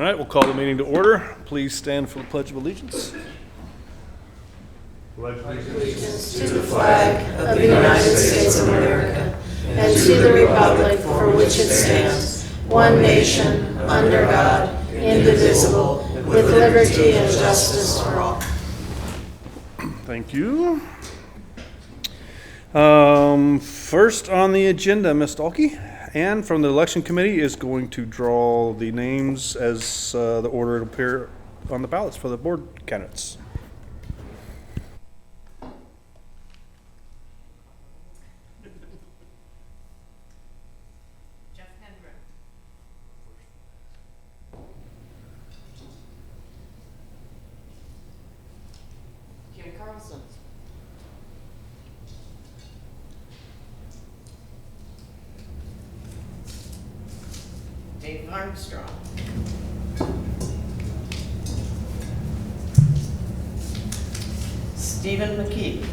All right, we'll call the meeting to order. Please stand for the Pledge of Allegiance. Pledge allegiance to the flag of the United States of America and to the republic for which it stands, one nation, under God, indivisible, with liberty and justice for all. Thank you. First on the agenda, Ms. Dahlke, Ann from the Election Committee is going to draw the names as the order it appear on the ballots for the board candidates. Dave Armstrong. Stephen McKee.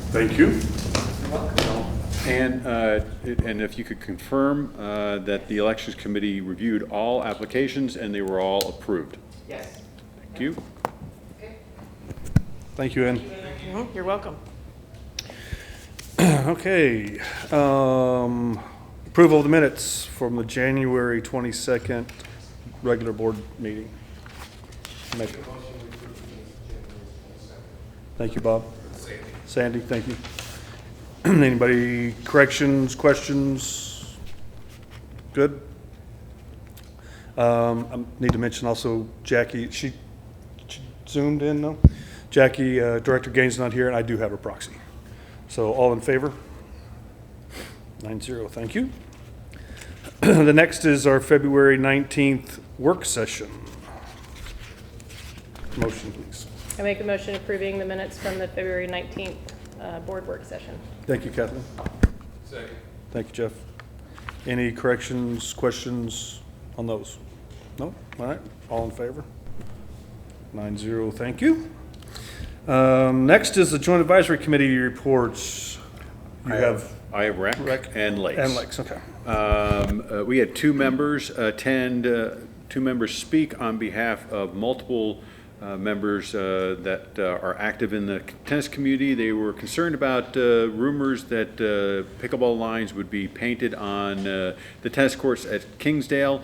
Thank you. You're welcome. And if you could confirm that the Elections Committee reviewed all applications and they were all approved. Yes. Thank you. Okay. Thank you, Ann. You're welcome. Okay. Approval of the minutes from the January 22nd regular board meeting. Thank you, Bob. Sandy, thank you. Anybody corrections, questions? Good. I need to mention also Jackie, she zoomed in, no? Jackie, Director Gaines not here, and I do have a proxy. So all in favor? 9-0, thank you. The next is our February 19th work session. Motion, please. I make a motion approving the minutes from the February 19th board work session. Thank you, Kathleen. Second. Thank you, Jeff. Any corrections, questions on those? No? All right, all in favor? 9-0, thank you. Next is the Joint Advisory Committee reports. I have rec and lakes. and lakes, okay. We had two members attend, two members speak on behalf of multiple members that are active in the tennis community. They were concerned about rumors that pickleball lines would be painted on the tennis courts at Kingsdale.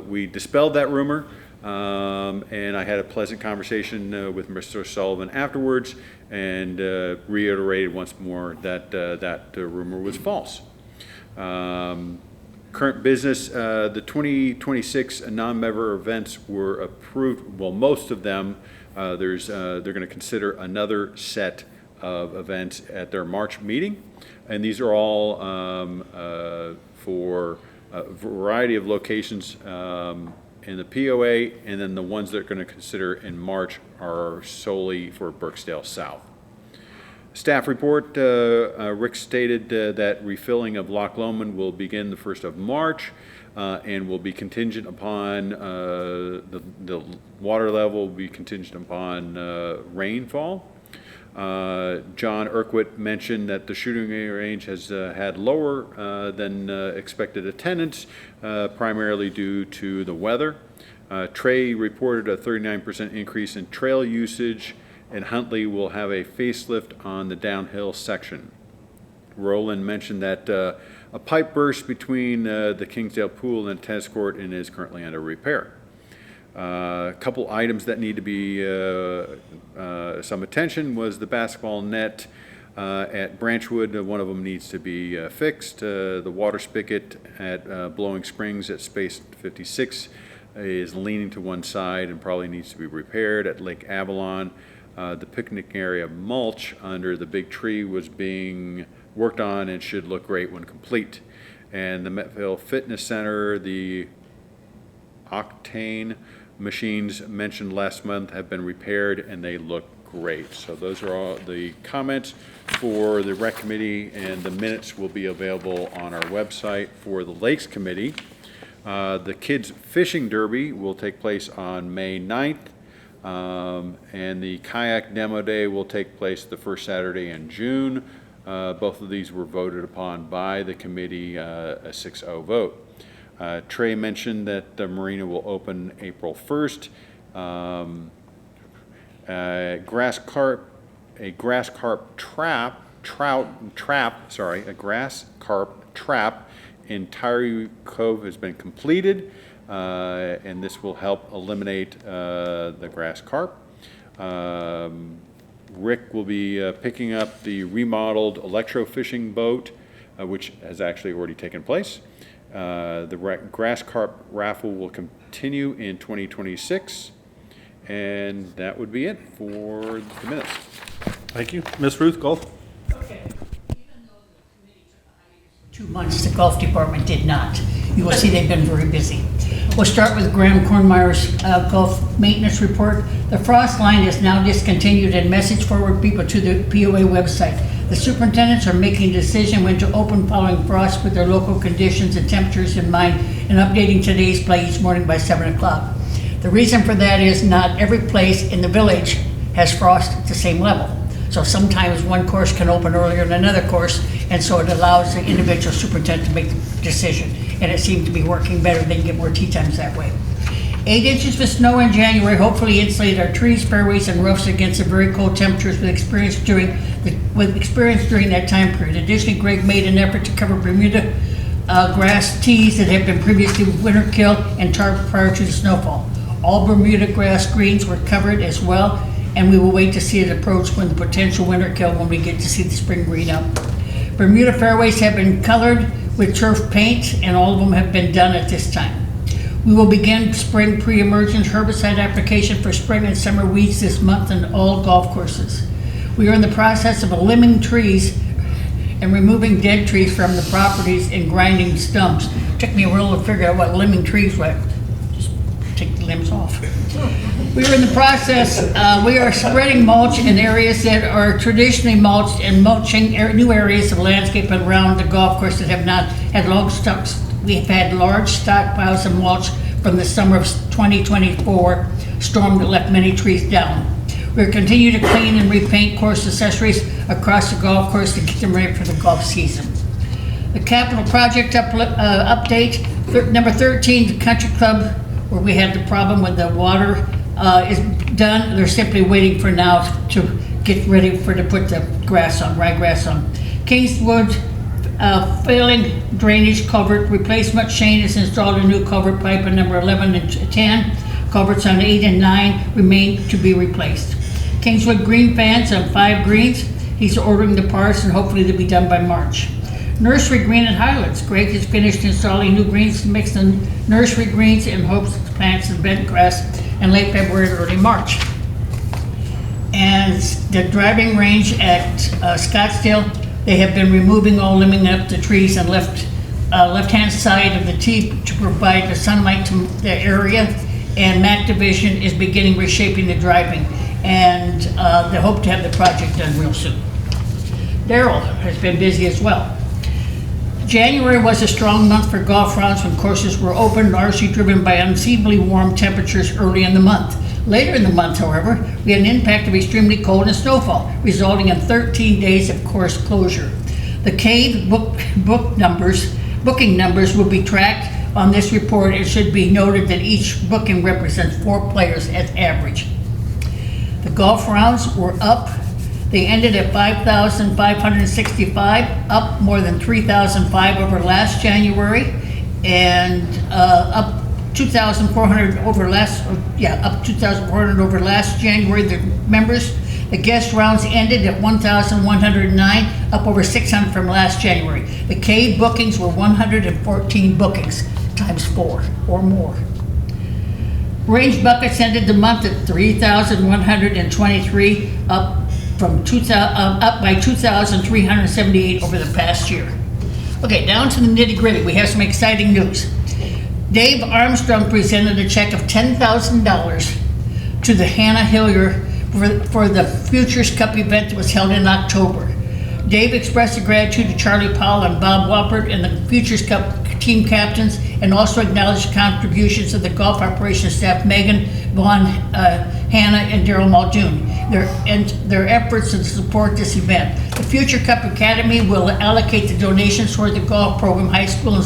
We dispelled that rumor, and I had a pleasant conversation with Mr. Sullivan afterwards and reiterated once more that that rumor was false. Current business, the 2026 non-member events were approved. Well, most of them, they're going to consider another set of events at their March meeting. And these are all for a variety of locations in the POA, and then the ones they're going to consider in March are solely for Birksdale South. Staff report, Rick stated that refilling of Loch Lomond will begin the 1st of March and will be contingent upon the water level will be contingent upon rainfall. John Urquhart mentioned that the shooting range has had lower than expected attendance, primarily due to the weather. Trey reported a 39% increase in trail usage, and Huntley will have a facelift on the downhill section. Roland mentioned that a pipe burst between the Kingsdale pool and the tennis court and is currently under repair. A couple items that need to be some attention was the basketball net at Branchwood. One of them needs to be fixed. The water spigot at Blowing Springs at Space 56 is leaning to one side and probably needs to be repaired. At Lake Avalon, the picnic area mulch under the big tree was being worked on and should look great when complete. And the Metville Fitness Center, the Octane machines mentioned last month have been repaired and they look great. So those are all the comments for the rec committee, and the minutes will be available on our website. For the Lakes Committee, the Kids Fishing Derby will take place on May 9th. And the Kayak Demo Day will take place the first Saturday in June. Both of these were voted upon by the committee, a 6-0 vote. Trey mentioned that the marina will open April 1st. A grass carp trap in Tyree Cove has been completed, and this will help eliminate the grass carp. Rick will be picking up the remodeled electro-fishing boat, which has actually already taken place. The grass carp raffle will continue in 2026, and that would be it for the minutes. Thank you. Ms. Ruth, golf? Okay. Even though the committee took a hiatus for 2 months, the golf department did not. You will see they've been very busy. We'll start with Graham Kornmeier's golf maintenance report. The frost line is now discontinued and message forward people to the POA website. The superintendents are making a decision when to open following frost with their local conditions and temperatures in mind and updating today's play each morning by 7 o'clock. The reason for that is not every place in the village has frost at the same level. So sometimes one course can open earlier than another course, and so it allows the individual superintendent to make the decision. And it seemed to be working better. They can get more tee times that way. 8 inches of snow in January hopefully insulated our trees, fairways, and roofs against the very cold temperatures with experience during that time period. Additionally, Greg made an effort to cover Bermuda grass tees that had been previously winter killed and tarped prior to the snowfall. All Bermuda grass greens were covered as well, and we will wait to see it approach when the potential winter kill when we get to see the spring green up. Bermuda fairways have been colored with turf paint, and all of them have been done at this time. We will begin spring pre-emergence herbicide application for spring and summer weeds this month on all golf courses. We are in the process of limbing trees and removing dead trees from the properties and grinding stumps. It took me a while to figure out what limbing trees were. Just take the limbs off. We are in the process, we are spreading mulch in areas that are traditionally mulched and mulching new areas of landscape around the golf course that have not had long stocks. We've had large stockpiles of mulch from the summer of 2024 storm that left many trees down. We're continuing to clean and repaint course accessories across the golf course to get them ready for the golf season. The capital project update, number 13, the country club, where we had the problem with the water, is done. They're simply waiting for now to get ready to put the grass on, ryegrass on. Kingswood, failing drainage culvert replacement. Shane has installed a new culvert pipe on number 11 and 10. Culverts on 8 and 9 remain to be replaced. Kingswood green fans on 5 greens. He's ordering the parts and hopefully they'll be done by March. Nursery green at Highlands. Greg has finished installing new greens to mix the nursery greens in hopes to plant some bent grass in late February or early March. And the driving range at Scottsdale, they have been removing all limbing up the trees and left-hand side of the tee to provide the sunlight to the area. And Mac Division is beginning reshaping the driving, and they hope to have the project done real soon. Daryl has been busy as well. January was a strong month for golf rounds when courses were open, largely driven by unseasonably warm temperatures early in the month. Later in the month, however, we had an impact of extremely cold and snowfall, resulting in 13 days of course closure. The cave booking numbers will be tracked on this report. It should be noted that each booking represents 4 players at average. The golf rounds were up. They ended at 5,565, up more than 3,005 over last January, and up 2,400 over last January. The members, the guest rounds ended at 1,109, up over 600 from last January. The cave bookings were 114 bookings, times 4 or more. Range buckets ended the month at 3,123, up by 2,378 over the past year. Okay, down to the nitty gritty. We have some exciting news. Dave Armstrong presented a check of $10,000 to the Hannah Hillier for the Futures Cup event that was held in October. Dave expressed a gratitude to Charlie Powell and Bob Wappert and the Futures Cup team captains, and also acknowledged contributions of the golf operations staff, Megan, Vaughn, Hannah, and Daryl Muldoon, their efforts to support this event. The Future Cup Academy will allocate the donations toward the golf program, high school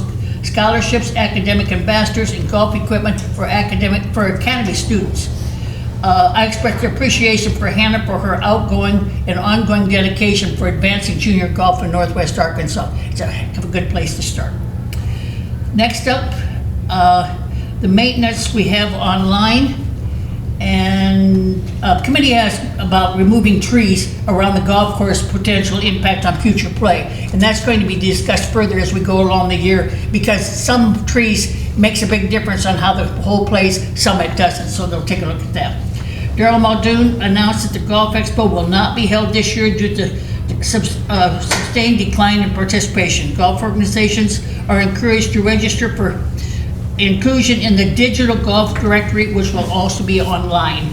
scholarships, academic ambassadors, and golf equipment for academy students. I express appreciation for Hannah for her outgoing and ongoing dedication for advancing junior golf in Northwest Arkansas. It's a heck of a good place to start. Next up, the maintenance we have online, and committee asked about removing trees around the golf course, potential impact on future play. And that's going to be discussed further as we go along the year, because some trees makes a big difference on how the hole plays, some it doesn't, so they'll take a look at that. Daryl Muldoon announced that the Golf Expo will not be held this year due to sustained decline in participation. Golf organizations are encouraged to register for inclusion in the digital golf directory, which will also be online.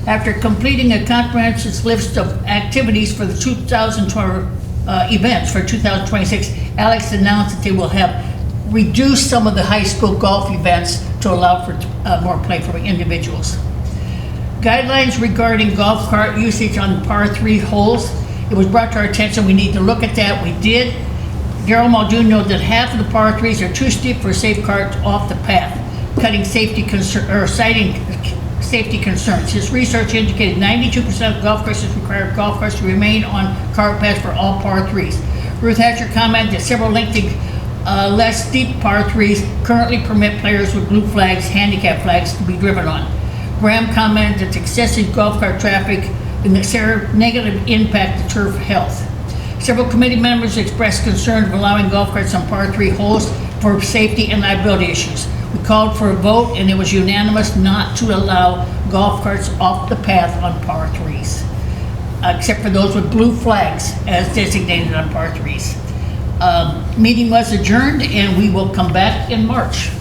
After completing a comprehensive list of activities for the 2020 events for 2026, Alex announced that they will have reduced some of the high school golf events to allow for more play for individuals. Guidelines regarding golf cart usage on par 3 holes. It was brought to our attention we need to look at that. We did. Daryl Muldoon noted that half of the par 3s are too steep for safe carts off the path, citing safety concerns. His research indicated 92% of golf courses require golf carts to remain on cart paths for all par 3s. Ruth Hatcher commented that several lengthy less steep par 3s currently permit players with blue flags, handicap flags, to be driven on. Graham commented that excessive golf cart traffic and the negative impact to turf health. Several committee members expressed concern of allowing golf carts on par 3 holes for safety and liability issues. We called for a vote, and it was unanimous not to allow golf carts off the path on par 3s, except for those with blue flags as designated on par 3s. Meeting was adjourned, and we will come back in March.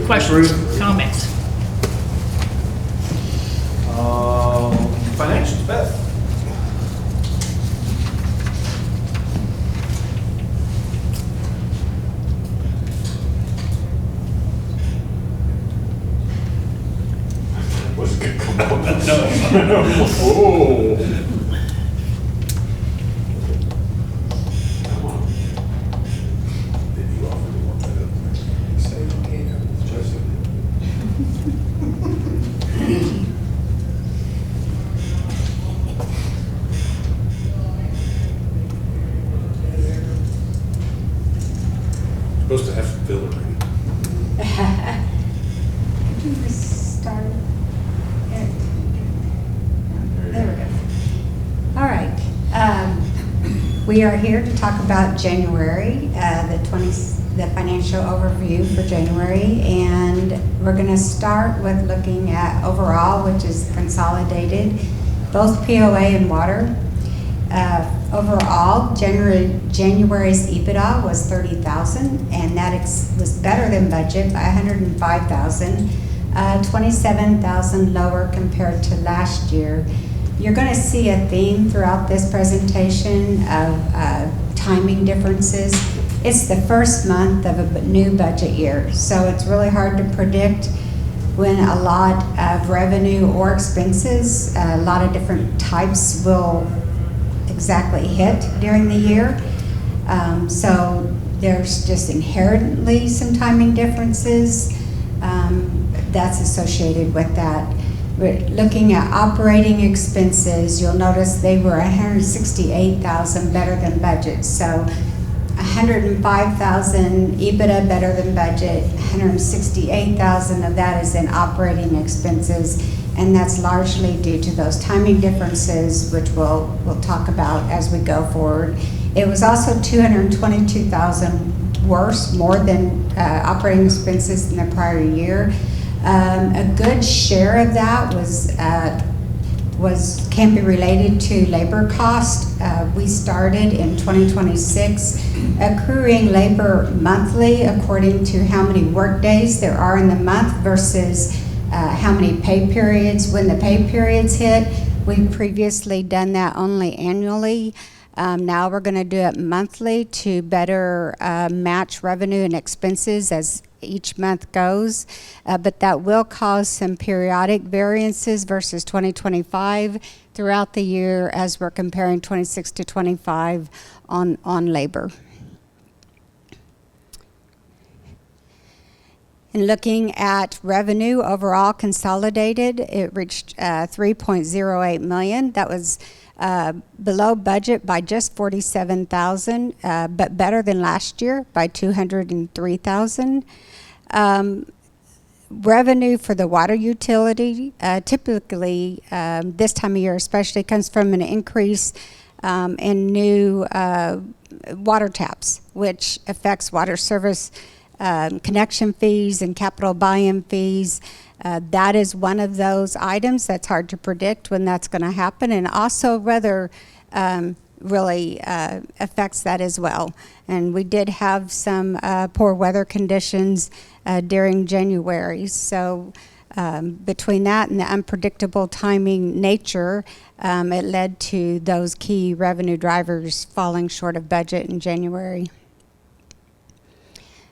Questions, comments? Financials, Beth. Wasn't gonna come out. No. Oh. Come on. Did you offer to want that up? Say okay, Joseph. Supposed to have some filler in Could you restart it? There we go. All right. We are here to talk about January, the financial overview for January, and we're going to start with looking at overall, which is consolidated, both POA and water. Overall, January's EBITDA was $30,000, and that was better than budget by $105,000, $27,000 lower compared to last year. You're going to see a theme throughout this presentation of timing differences. It's the first month of a new budget year, so it's really hard to predict when a lot of revenue or expenses, a lot of different types will exactly hit during the year. So there's just inherently some timing differences that's associated with that. We're looking at operating expenses, you'll notice they were $168,000 better than budget. So $105,000 EBITDA better than budget, $168,000 of that is in operating expenses, and that's largely due to those timing differences, which we'll talk about as we go forward. It was also $222,000 more than operating expenses in the prior year. A good share of that can be related to labor cost. We started in 2026 accruing labor monthly according to how many work days there are in the month versus how many pay periods when the pay periods hit. We've previously done that only annually. Now we're going to do it monthly to better match revenue and expenses as each month goes, but that will cause some periodic variances versus 2025 throughout the year as we're comparing 26 to 25 on labor. And looking at revenue overall consolidated, it reached 3.08 million. That was below budget by just 47,000, but better than last year by 203,000. Revenue for the water utility, typically this time of year especially, comes from an increase in new water taps, which affects water service connection fees and capital buy-in fees. That is one of those items that's hard to predict when that's going to happen, and also weather really affects that as well. And we did have some poor weather conditions during January, so between that and the unpredictable timing nature, it led to those key revenue drivers falling short of budget in January.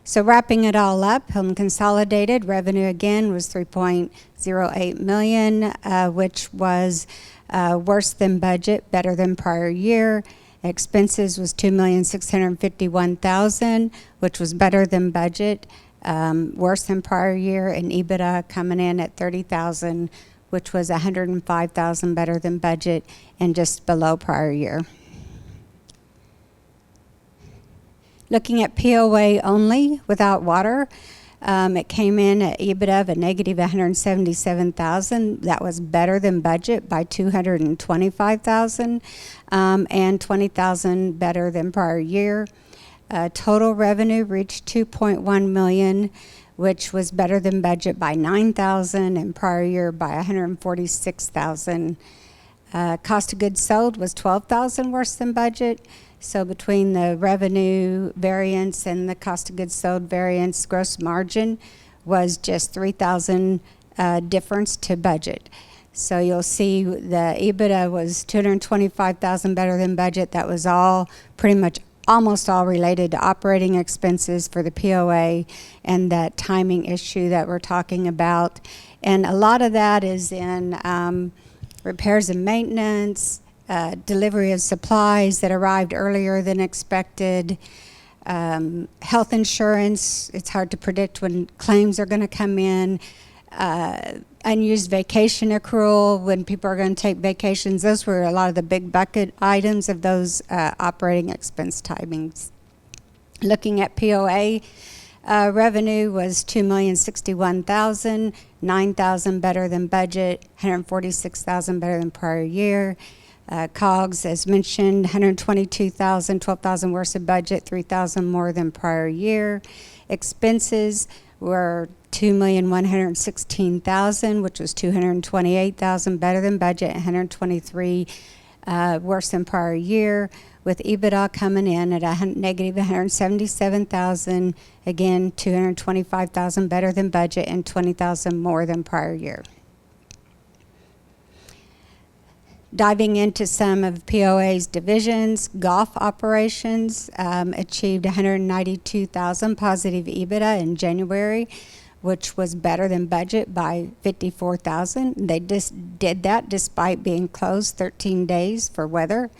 So wrapping it all up, consolidated revenue again was 3.08 million, which was worse than budget, better than prior year. Expenses was 2,651,000, which was better than budget, worse than prior year, and EBITDA coming in at 30,000, which was 105,000 better than budget and just below prior year. Looking at POA only, without water, it came in at EBITDA of a negative 177,000. That was better than budget by 225,000, and 20,000 better than prior year. Total revenue reached 2.1 million, which was better than budget by 9,000 and prior year by 146,000. Cost of goods sold was 12,000 worse than budget. So between the revenue variance and the cost of goods sold variance, gross margin was just 3,000 difference to budget. So you'll see the EBITDA was 225,000 better than budget. That was all pretty much almost all related to operating expenses for the POA and that timing issue that we're talking about. And a lot of that is in repairs and maintenance, delivery of supplies that arrived earlier than expected, health insurance. It's hard to predict when claims are going to come in, unused vacation accrual when people are going to take vacations. Those were a lot of the big bucket items of those operating expense timings. Looking at POA, revenue was 2,061,000, 9,000 better than budget, 146,000 better than prior year. COGS, as mentioned, 122,000, 12,000 worse than budget, 3,000 more than prior year. Expenses were 2,116,000, which was 228,000 better than budget, 123 worse than prior year, with EBITDA coming in at a negative 177,000, again 225,000 better than budget and 20,000 more than prior year. Diving into some of POA's divisions, golf operations achieved 192,000 positive EBITDA in January, which was better than budget by 54,000. They just did that despite being closed 13 days for weather.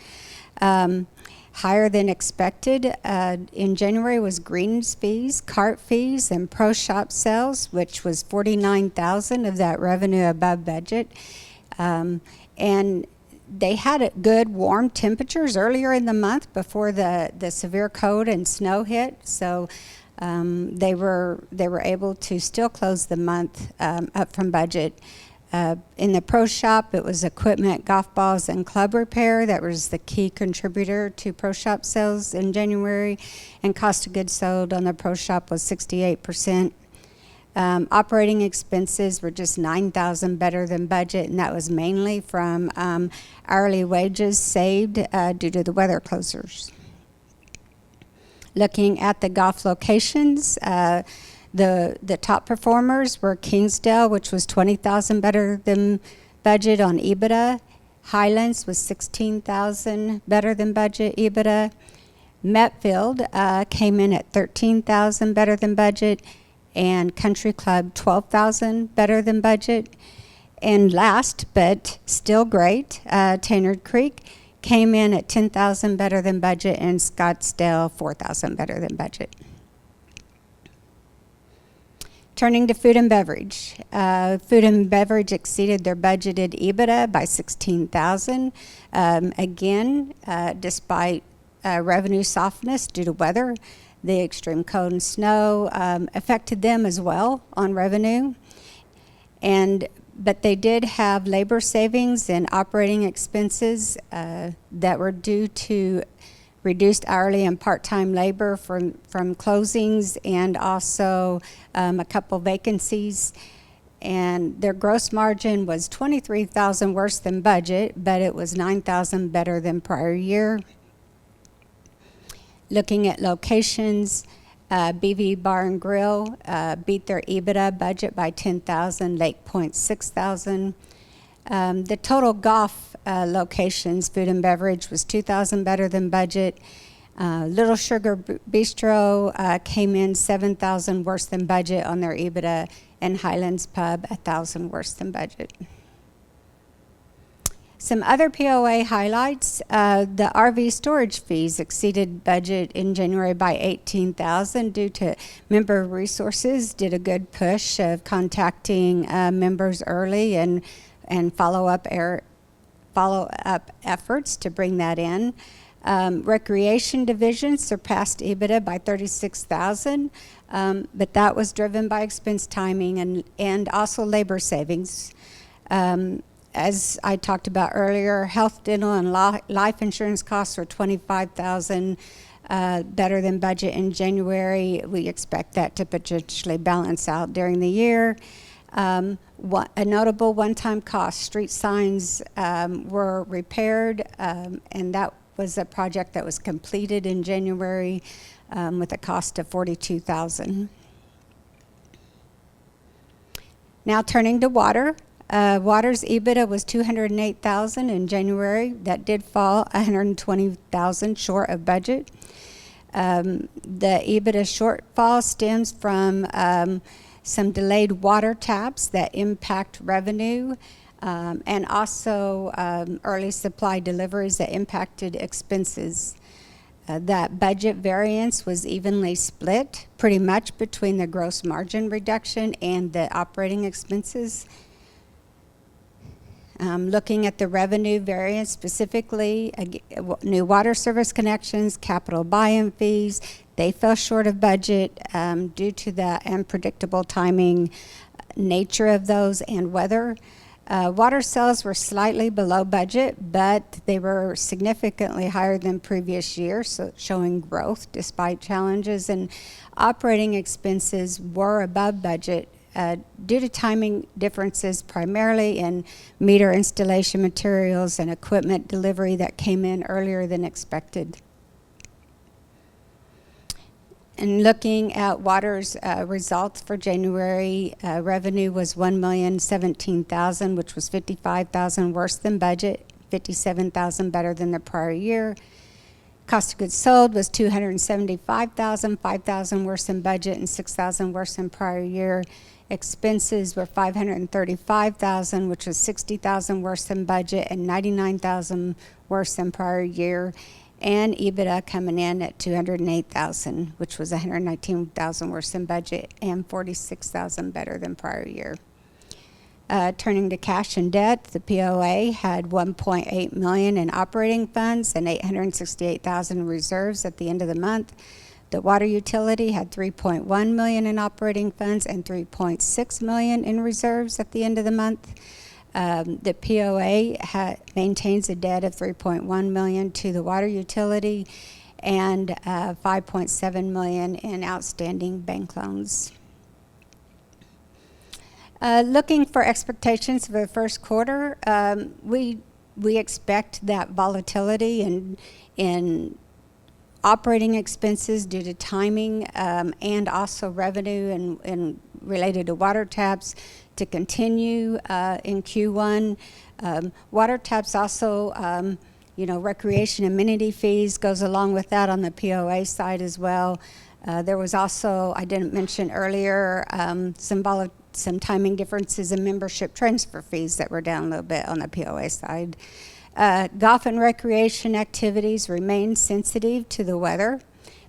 Higher than expected in January was greens fees, cart fees, and pro shop sales, which was 49,000 of that revenue above budget. And they had good warm temperatures earlier in the month before the severe cold and snow hit, so they were able to still close the month up from budget. In the pro shop, it was equipment, golf balls, and club repair that was the key contributor to pro shop sales in January, and cost of goods sold on the pro shop was 68%. Operating expenses were just 9,000 better than budget, and that was mainly from hourly wages saved due to the weather closures. Looking at the golf locations, the top performers were Kingsdale, which was 20,000 better than budget on EBITDA. Highlands was 16,000 better than budget EBITDA. Metfield came in at 13,000 better than budget, and Country Club 12,000 better than budget. And last, but still great, Taynard Creek came in at 10,000 better than budget, and Scottsdale 4,000 better than budget. Turning to food and beverage. Food and beverage exceeded their budgeted EBITDA by $16,000. Again, despite revenue softness due to weather, the extreme cold and snow affected them as well on revenue. But they did have labor savings and operating expenses that were due to reduced hourly and part-time labor from closings and also a couple vacancies. And their gross margin was $23,000 worse than budget, but it was $9,000 better than prior year. Looking at locations, BV Bar and Grill beat their EBITDA budget by $10,000, Lake Point $6,000. The total golf locations, food and beverage, was $2,000 better than budget. Little Sugar Bistro came in $7,000 worse than budget on their EBITDA, and Highlands Pub $1,000 worse than budget. Some other POA highlights, the RV storage fees exceeded budget in January by $18,000 due to member resources, did a good push of contacting members early and follow-up efforts to bring that in. Recreation division surpassed EBITDA by $36,000, but that was driven by expense timing and also labor savings. As I talked about earlier, health, dental, and life insurance costs were $25,000 better than budget in January. We expect that to potentially balance out during the year. A notable one-time cost, street signs were repaired, and that was a project that was completed in January with a cost of $42,000. Now turning to water. Water's EBITDA was $208,000 in January. That did fall $120,000 short of budget. The EBITDA shortfall stems from some delayed water taps that impact revenue, and also early supply deliveries that impacted expenses. That budget variance was evenly split pretty much between the gross margin reduction and the operating expenses. Looking at the revenue variance specifically, new water service connections, capital buy-in fees, they fell short of budget due to the unpredictable timing nature of those and weather. Water sales were slightly below budget, but they were significantly higher than previous year, so showing growth despite challenges. And operating expenses were above budget due to timing differences, primarily in meter installation materials and equipment delivery that came in earlier than expected. And looking at water's results for January, revenue was $1,017,000, which was $55,000 worse than budget, $57,000 better than the prior year. Cost of goods sold was $275,000, $5,000 worse than budget, and $6,000 worse than prior year. Expenses were $535,000, which was $60,000 worse than budget, and $99,000 worse than prior year. And EBITDA coming in at $208,000, which was $119,000 worse than budget and $46,000 better than prior year. Turning to cash and debt, the POA had $1.8 million in operating funds and $868,000 in reserves at the end of the month. The water utility had $3.1 million in operating funds and $3.6 million in reserves at the end of the month. The POA maintains a debt of $3.1 million to the water utility and $5.7 million in outstanding bank loans. Looking for expectations for the first quarter, we expect that volatility in operating expenses due to timing and also revenue and related to water taps to continue in Q1. Water taps also, recreation amenity fees goes along with that on the POA side as well. There was also, I didn't mention earlier, some timing differences in membership transfer fees that were down a little bit on the POA side. Golf and recreation activities remain sensitive to the weather,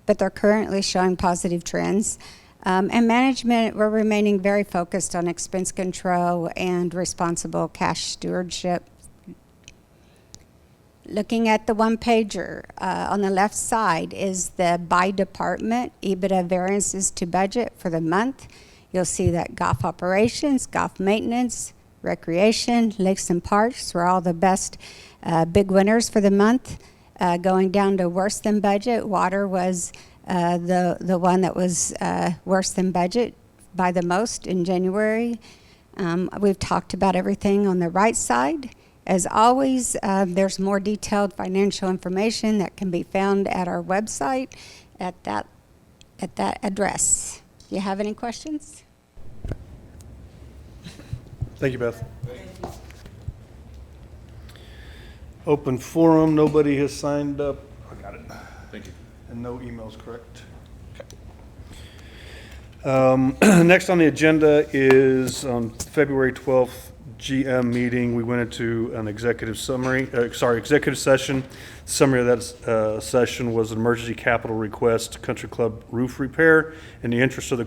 but they're currently showing positive trends. And management, we're remaining very focused on expense control and responsible cash stewardship. Looking at the one pager, on the left side is the by department EBITDA variances to budget for the month. You'll see that golf operations, golf maintenance, recreation, lakes and parks were all the best big winners for the month. Going down to worse than budget, water was the one that was worse than budget by the most in January. We've talked about everything on the right side. As always, there's more detailed financial information that can be found at our website at that address. Do you have any questions? Thank you, Beth. Open forum, nobody has signed up. I got it. Thank you. And no emails, correct? Next on the agenda is on February 12th, GM meeting. We went into an executive session. Summary of that session was an emergency capital request, Country Club roof repair. In the interest of the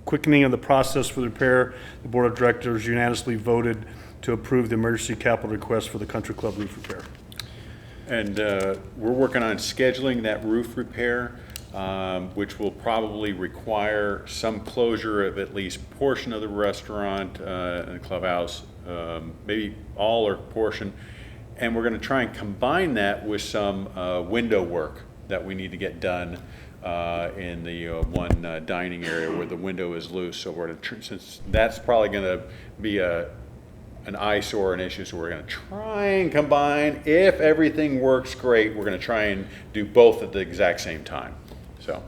quickening of the process for the repair, the Board of Directors unanimously voted to approve the emergency capital request for the Country Club roof repair. And we're working on scheduling that roof repair, which will probably require some closure of at least portion of the restaurant and clubhouse, maybe all or portion. And we're going to try and combine that with some window work that we need to get done in the one dining area where the window is loose. So we're going to, since that's probably going to be an eyesore, an issue, so we're going to try and combine. If everything works great, we're going to try and do both at the exact same time. So,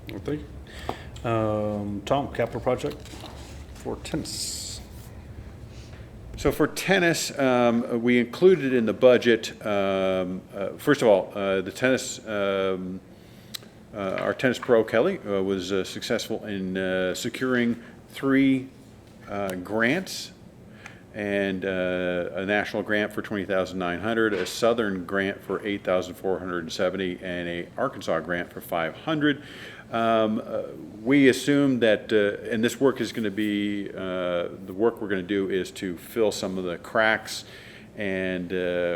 Thank you. Tom, capital project for tennis. so for tennis, we included in the budget. First of all, the tennis. Our tennis pro Kelly was successful in securing 3 grants. And a national grant for $20,900, a Southern grant for $8,470, and a Arkansas grant for $500. We assume that, and this work is going to be, the work we're going to do is to fill some of the cracks, and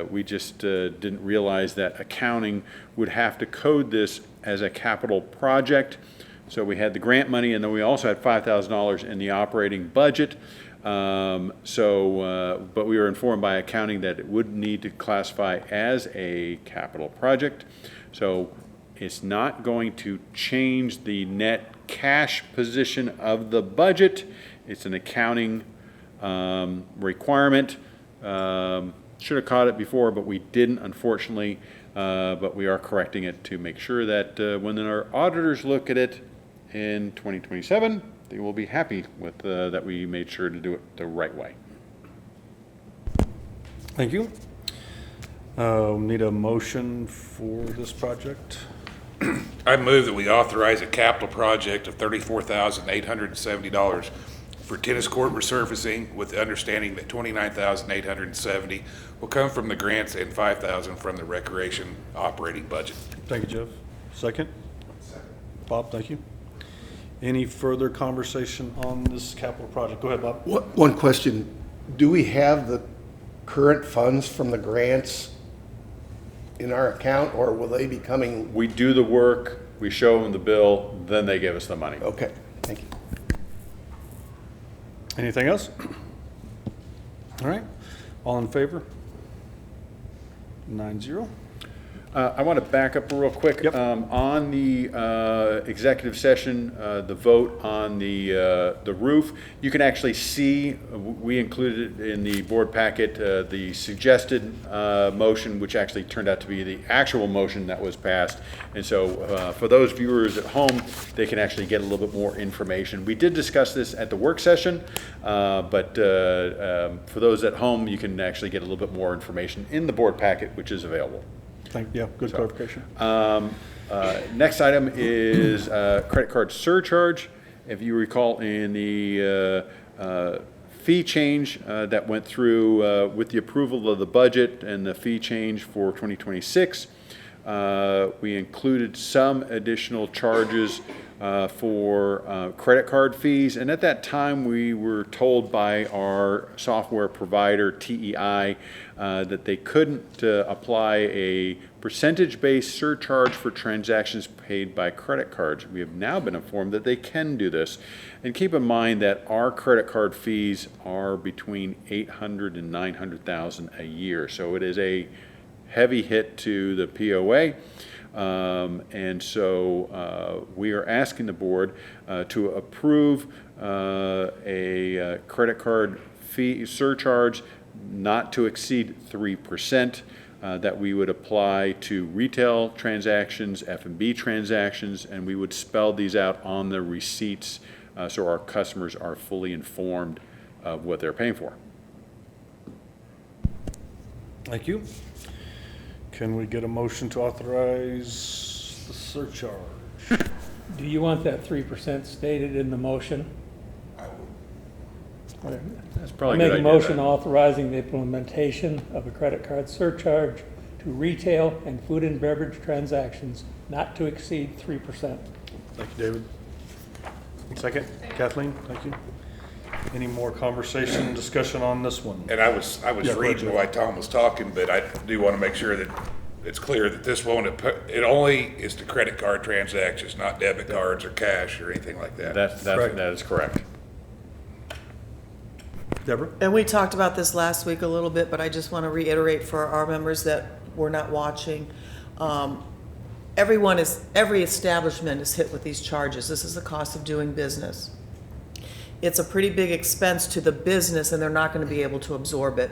we just didn't realize that accounting would have to code this as a capital project. So we had the grant money, and then we also had $5,000 in the operating budget. But we were informed by accounting that it would need to classify as a capital project. So it's not going to change the net cash position of the budget. It's an accounting requirement. Should have caught it before, but we didn't, unfortunately. But we are correcting it to make sure that when our auditors look at it in 2027, they will be happy with that we made sure to do it the right way. Thank you. Need a motion for this project? I move that we authorize a capital project of $34,870 for tennis court resurfacing, with the understanding that $29,870 will come from the grants and $5,000 from the recreation operating budget. Thank you, Jeff. Second? Bob, thank you. Any further conversation on this capital project? Go ahead, Bob. One question, do we have the current funds from the grants in our account, or will they be coming? We do the work, we show them the bill, then they give us the money. Okay, thank you. Anything else? All right, all in favor? 9-0. I want to back up real quick. Yep. On the executive session, the vote on the roof, you can actually see, we included in the board packet the suggested motion, which actually turned out to be the actual motion that was passed. And so for those viewers at home, they can actually get a little bit more information. We did discuss this at the work session, but for those at home, you can actually get a little bit more information in the board packet, which is available. Yeah, good clarification. Next item is credit card surcharge. If you recall, in the fee change that went through with the approval of the budget and the fee change for 2026, we included some additional charges for credit card fees. And at that time, we were told by our software provider, TEI, that they couldn't apply a percentage-based surcharge for transactions paid by credit cards. We have now been informed that they can do this. And keep in mind that our credit card fees are between $800,000 and $900,000 a year. So it is a heavy hit to the POA. And so we are asking the board to approve a credit card fee surcharge not to exceed 3%. That we would apply to retail transactions, F&B transactions, and we would spell these out on the receipts so our customers are fully informed of what they're paying for. Thank you. Can we get a motion to authorize the surcharge? Do you want that 3% stated in the motion? That's probably a Make good a idea. motion authorizing the implementation of a credit card surcharge to retail and food and beverage transactions not to exceed 3%. Thank you, David. Second, Kathleen, thank you. Any more conversation, discussion on this one? And I was Yeah, go ahead, reading Jeff. while Tom was talking, but I do want to make sure that it's clear that this won't, it only is to credit card transactions, not debit cards or cash or anything like that. Correct. That is correct. Deborah? And we talked about this last week a little bit, but I just want to reiterate for our members that were not watching. Every establishment is hit with these charges. This is the cost of doing business. It's a pretty big expense to the business, and they're not going to be able to absorb it.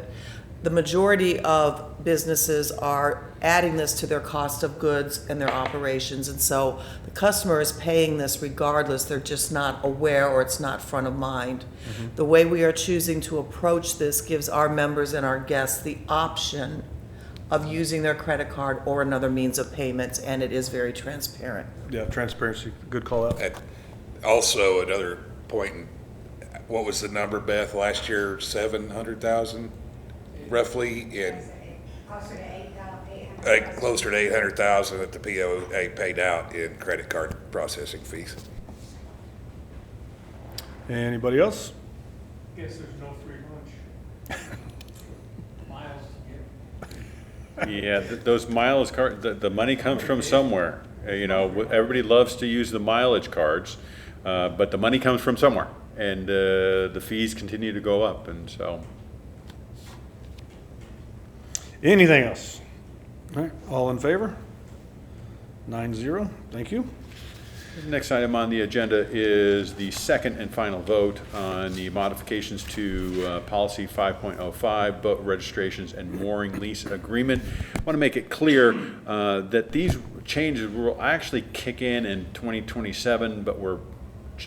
The majority of businesses are adding this to their cost of goods and their operations, and so the customer is paying this regardless. They're just not aware, or it's not front of mind. The way we are choosing to approach this gives our members and our guests the option of using their credit card or another means of payments, and it is very transparent. Yeah, transparency, good call out. And also, another point, what was the number, Beth, last year, 700,000 roughly in? Closer to 800,000 that the POA paid out in credit card processing fees. Anybody else? Guess there's no free lunch. Miles to get. Yeah, those mileage cards, the money comes from somewhere. You know, everybody loves to use the mileage cards, but the money comes from somewhere, and the fees continue to go up, and so. Anything else? All right, all in favor? 9-0, thank you. The next item on the agenda is the second and final vote on the modifications to Policy 5.05, boat registrations and mooring lease agreement. I want to make it clear that these changes will actually kick in 2027, but we're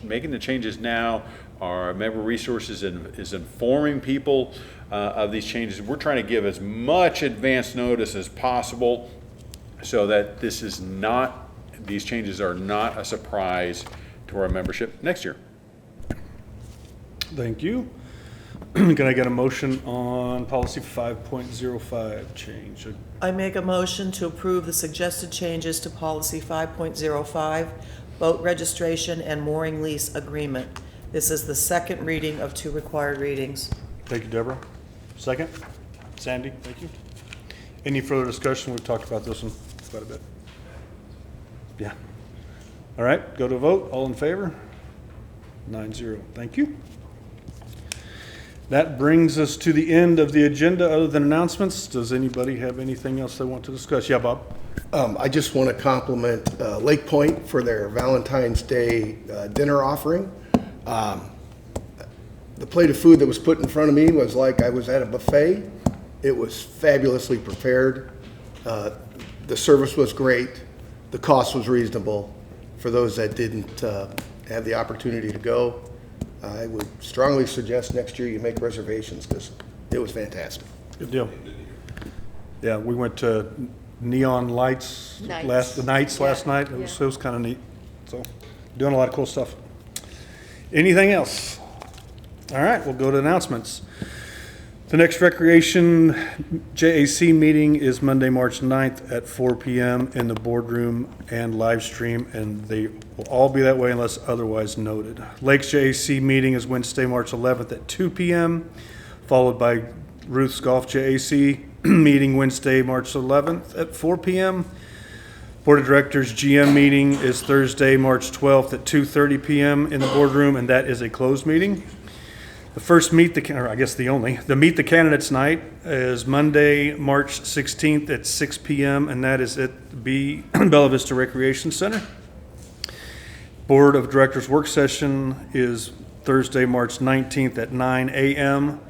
making the changes now. Our member resources is informing people of these changes. We're trying to give as much advance notice as possible so that these changes are not a surprise to our membership next year. Thank you. Can I get a motion on policy 5.05 change? I make a motion to approve the suggested changes to policy 5.05, boat registration and mooring lease agreement. This is the second reading of 2 required readings. Thank you, Deborah. Second? Sandy, thank you. Any further discussion? We've talked about this one quite a bit. Yeah. All right, go to a vote. All in favor? 9-0. Thank you. That brings us to the end of the agenda other than announcements. Does anybody have anything else they want to discuss? Yeah, Bob? I just want to compliment Lake Point for their Valentine's Day dinner offering. The plate of food that was put in front of me was like I was at a buffet. It was fabulously prepared. The service was great. The cost was reasonable. For those that didn't have the opportunity to go, I would strongly suggest next year you make reservations because it was fantastic. Good deal. Yeah, we went to Neon Lights last night. It was kind of neat. So, doing a lot of cool stuff. Anything else? All right, we'll go to announcements. The next Recreation JAC meeting is Monday, March 9th at 4 PM in the boardroom and live stream, and they will all be that way unless otherwise noted. Lakes JAC meeting is Wednesday, March 11th at 2 PM, followed by Ruth's Golf JAC meeting Wednesday, March 11th at 4 PM. Board of Directors GM meeting is Thursday, March 12th at 2:30 PM in the boardroom, and that is a closed meeting. The first Meet the Meet the Candidates night is Monday, March 16th at 6 PM, and that is at the Bella Vista Recreation Center. Board of Directors work session is Thursday, March 19th at 9 AM.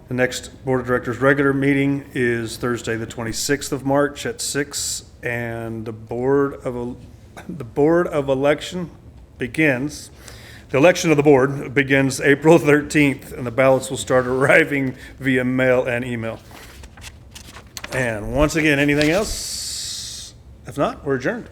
The next Board of Directors regular meeting is Thursday, the 26th of March at 6, and the Board of Election begins. The election of the board begins April 13th, and the ballots will start arriving via mail and email. And once again, anything else? If not, we're adjourned.